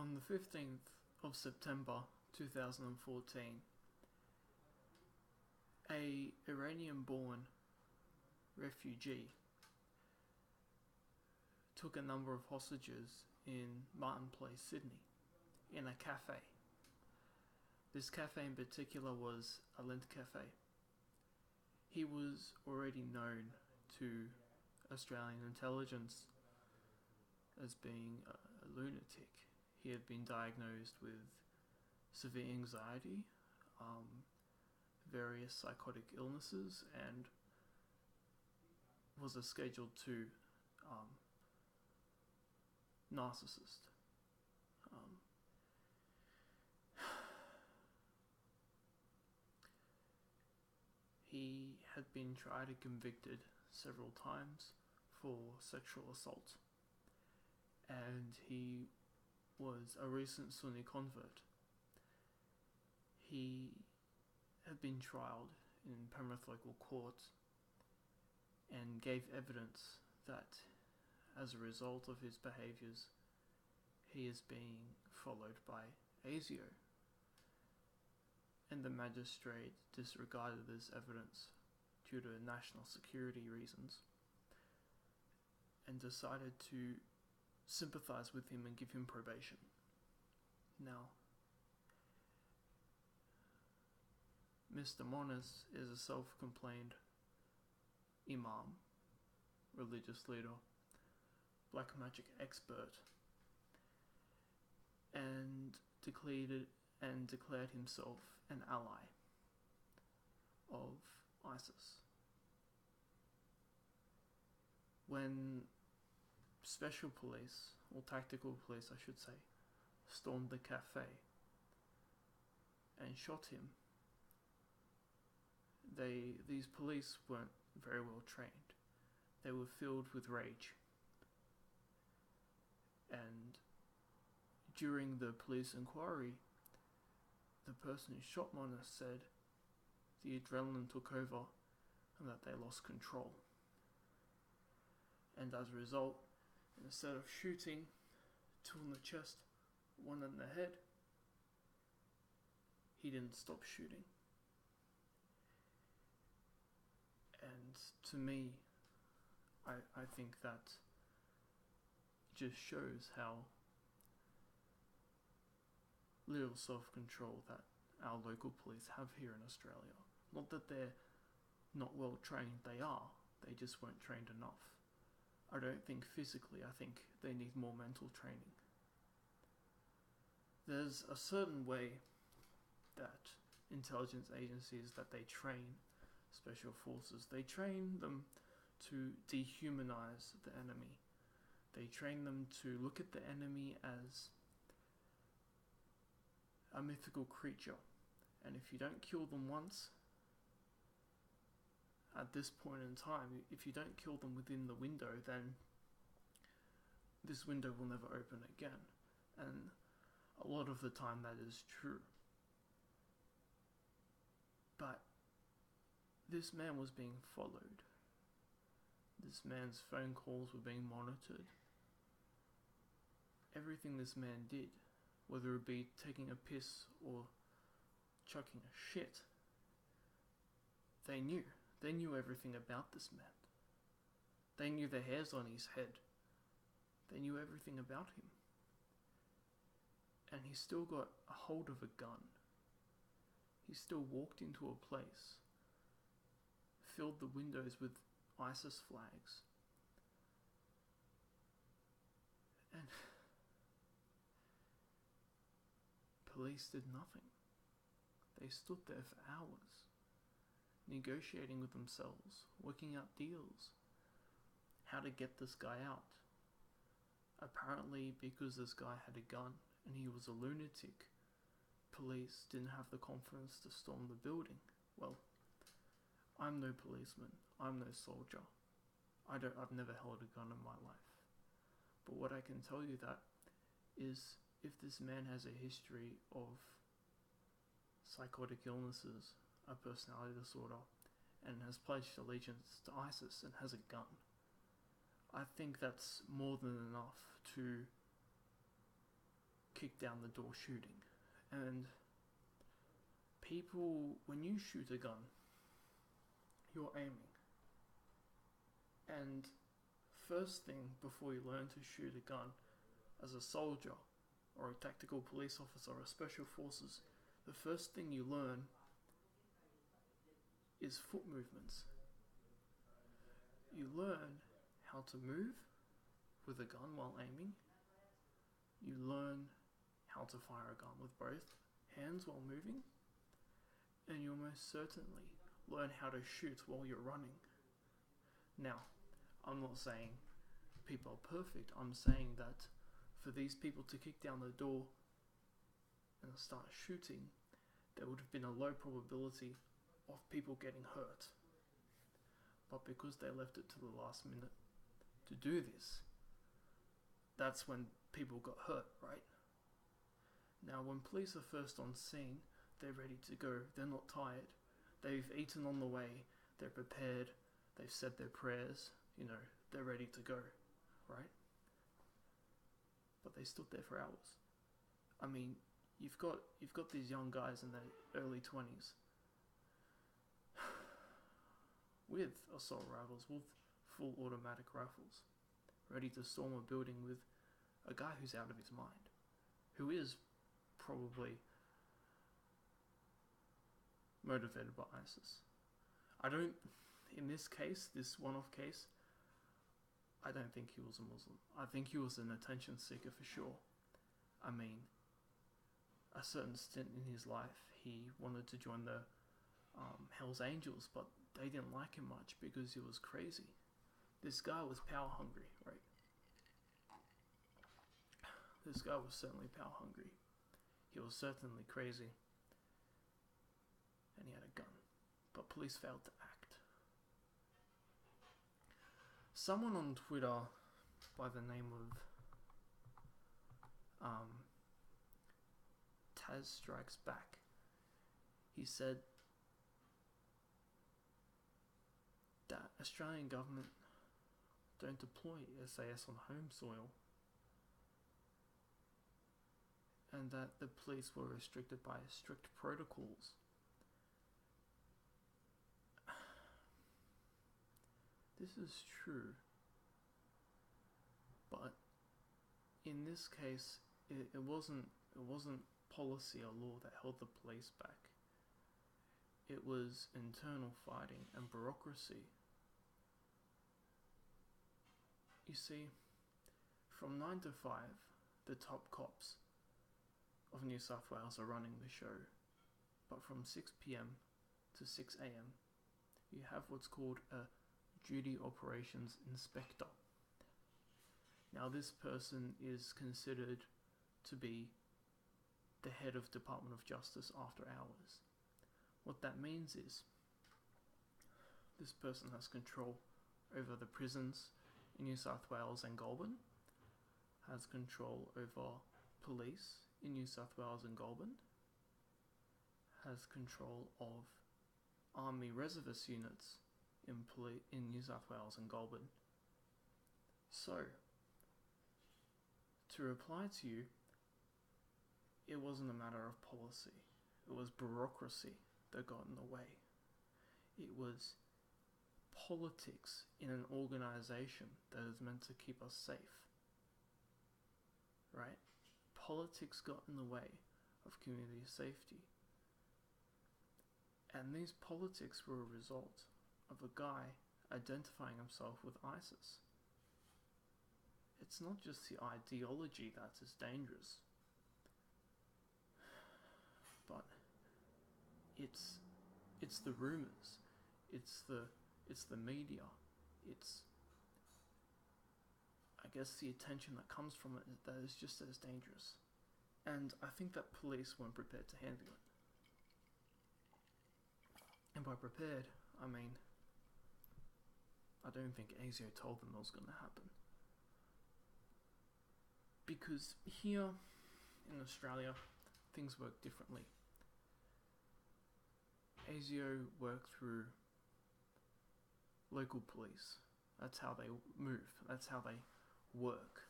On the 15th of September 2014, a Iranian-born refugee took a number of hostages in Martin Place, Sydney, in a cafe. This cafe in particular was a Lindt Cafe. He was already known to Australian intelligence as being a lunatic. He had been diagnosed with severe anxiety, various psychotic illnesses, and was a Schedule 2 narcissist. He had been tried and convicted several times for sexual assault, and he was a recent Sunni convert. He had been trialed in Penrith local court and gave evidence that as a result of his behaviours, he is being followed by ASIO. And the magistrate disregarded this evidence due to national security reasons and decided to sympathise with him and give him probation. Now, Mr. Moniz is a self-proclaimed imam, religious leader, black magic expert, and declared himself an ally of ISIS. When special police, or tactical police I should say, stormed the cafe and shot him, these police weren't very well trained. They were filled with rage. And during the police inquiry, the person who shot Moniz said the adrenaline took over and that they lost control. And as a result, instead of shooting, 2 in the chest, 1 in the head, he didn't stop shooting. And to me, I think that just shows how little self-control that our local police have here in Australia. Not that they're not well trained, they are. They just weren't trained enough. I don't think physically, I think they need more mental training. There's a certain way that intelligence agencies, that they train special forces. They train them to dehumanize the enemy. They train them to look at the enemy as a mythical creature. And if you don't kill them once, at this point in time, if you don't kill them within the window, then this window will never open again. And a lot of the time that is true. But this man was being followed. This man's phone calls were being monitored. Everything this man did, whether it be taking a piss or chucking a shit, they knew. They knew everything about this man. They knew the hairs on his head. They knew everything about him. And he still got a hold of a gun. He still walked into a place, filled the windows with ISIS flags, and police did nothing. They stood there for hours, negotiating with themselves, working out deals, how to get this guy out. Apparently, because this guy had a gun and he was a lunatic, police didn't have the confidence to storm the building. Well, I'm no policeman, I'm no soldier. I've never held a gun in my life. But what I can tell you that is, if this man has a history of psychotic illnesses, a personality disorder, and has pledged allegiance to ISIS and has a gun, I think that's more than enough to kick down the door shooting. And people, when you shoot a gun, you're aiming. And first thing before you learn to shoot a gun as a soldier or a tactical police officer or special forces, the first thing you learn is foot movements. You learn how to move with a gun while aiming. You learn how to fire a gun with both hands while moving. And you'll most certainly learn how to shoot while you're running. Now, I'm not saying people are perfect. I'm saying that for these people to kick down the door and start shooting, there would have been a low probability of people getting hurt. But because they left it to the last minute to do this, that's when people got hurt, right? Now, when police are first on scene, they're ready to go. They're not tired. They've eaten on the way. They're prepared. They've said their prayers. They're ready to go, right? But they stood there for hours. I mean, you've got these young guys in their early 20s with assault rifles, with full automatic rifles, ready to storm a building with a guy who's out of his mind, who is probably motivated by ISIS. In this case, this one-off case, I don't think he was a Muslim. I think he was an attention seeker for sure. I mean, a certain stint in his life, he wanted to join the Hells Angels, but they didn't like him much because he was crazy. This guy was power hungry, right? This guy was certainly power hungry. He was certainly crazy. And he had a gun. But police failed to act. Someone on Twitter by the name of Taz Strikes Back, he said that Australian government don't deploy SAS on home soil, and that the police were restricted by strict protocols. This is true, but in this case, it wasn't policy or law that held the police back. It was internal fighting and bureaucracy. You see, from 9 to 5, the top cops of New South Wales are running the show, but from 6 p.m. to 6 a.m. you have what's called a Duty Operations Inspector. Now, this person is considered to be the head of Department of Justice after hours. What that means is this person has control over the prisons in New South Wales and Goulburn, has control over police in New South Wales and Goulburn, has control of Army reservist units in New South Wales and Goulburn. So, to reply to you, it wasn't a matter of policy. It was bureaucracy that got in the way. It was politics in an organization that is meant to keep us safe. Right? Politics got in the way of community safety. And these politics were a result of a guy identifying himself with ISIS. It's not just the ideology that is dangerous, but it's the rumors, it's the media, it's, I guess, the attention that comes from it that is just as dangerous. And I think that police weren't prepared to handle it. And by prepared, I mean, I don't think ASIO told them it was going to happen. Because here in Australia, things work differently. ASIO work through local police. That's how they move. That's how they work.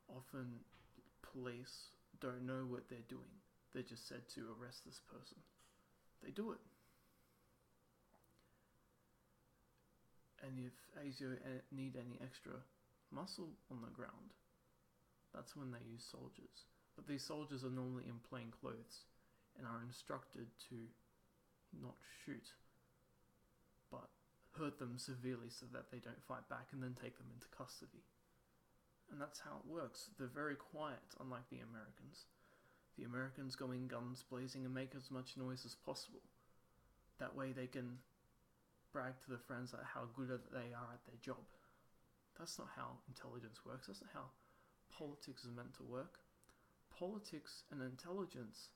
Often police don't know what they're doing. They're just said to arrest this person. They do it. And if ASIO need any extra muscle on the ground, that's when they use soldiers. But these soldiers are normally in plain clothes and are instructed to not shoot, but hurt them severely so that they don't fight back, and then take them into custody. And that's how it works. They're very quiet, unlike the Americans. The Americans go in guns blazing and make as much noise as possible. That way they can brag to their friends at how good they are at their job. That's not how intelligence works. That's not how politics is meant to work. Politics and intelligence,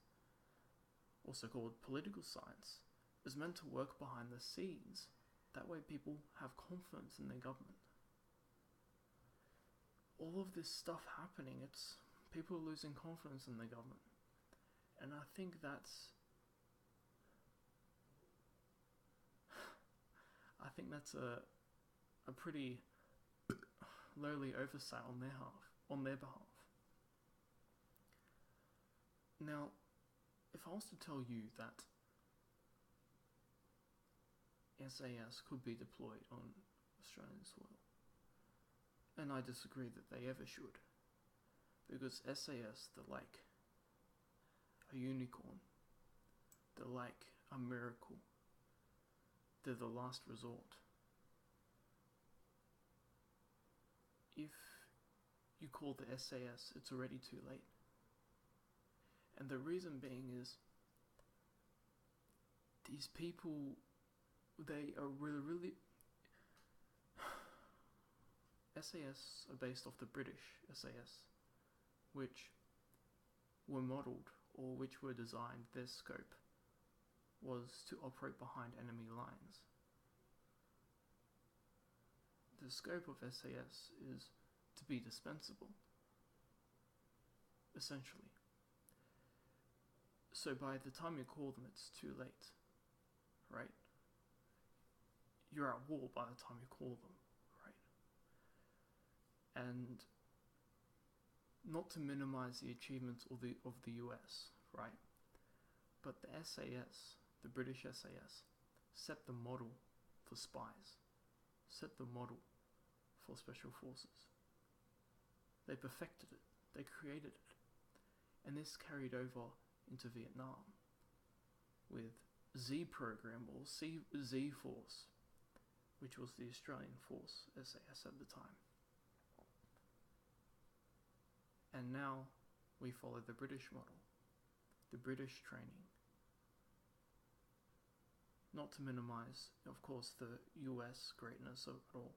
also called political science, is meant to work behind the scenes. That way people have confidence in their government. All of this stuff happening, it's people losing confidence in their government. And I think that's a pretty lowly oversight on their behalf. Now, if I was to tell you that SAS could be deployed on Australian soil, and I disagree that they ever should, because SAS, they're like a unicorn, they're like a miracle, they're the last resort. If you call the SAS, it's already too late. And the reason being is, these people, they are really SAS are based off the British SAS, which were modelled, or which were designed, their scope was to operate behind enemy lines. The scope of SAS is to be dispensable, essentially. So by the time you call them, it's too late, right? You're at war by the time you call them, right? And not to minimize the achievements of the US, right? But the SAS, the British SAS, set the model for spies, set the model for special forces. They perfected it, they created it. And this carried over into Vietnam with Z program, or Z Force, which was the Australian Force SAS at the time. And now we follow the British model, the British training. Not to minimize, of course, the US greatness of it all,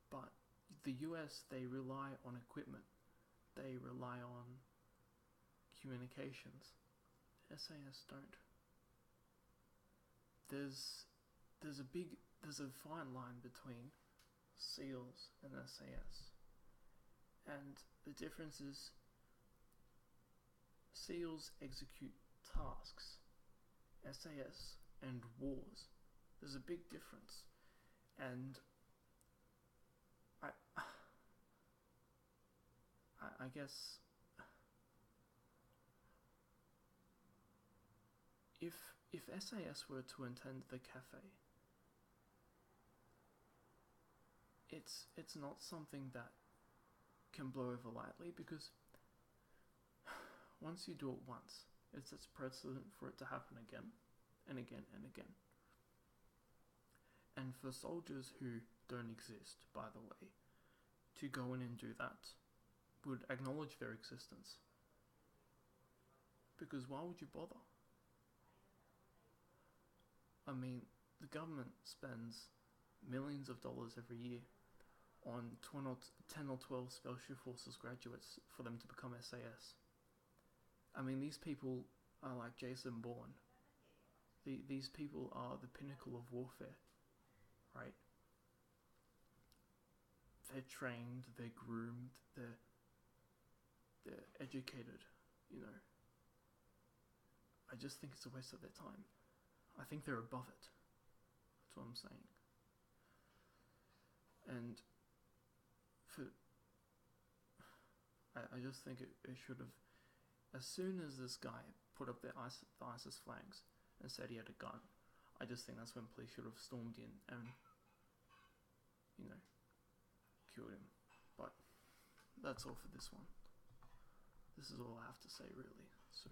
but the US, they rely on equipment, they rely on communications. SAS don't. There's a fine line between SEALs and SAS, and the difference is SEALs execute tasks, SAS and wars. There's a big difference, and I guess if SAS were to attend the cafe, it's not something that can blow over lightly, because once you do it once, it sets precedent for it to happen again and again and again. And for soldiers who don't exist, by the way, to go in and do that would acknowledge their existence. Because why would you bother? I mean, the government spends millions of dollars every year on 10 or 12 Special Forces graduates for them to become SAS. I mean, these people are like Jason Bourne. These people are the pinnacle of warfare, right? They're trained, they're groomed, they're educated, you know. I just think it's a waste of their time. I think they're above it. That's what I'm saying. And I just think it should have, as soon as this guy put up the ISIS flags and said he had a gun, I just think that's when police should have stormed in and, killed him. But that's all for this one. This is all I have to say, really. So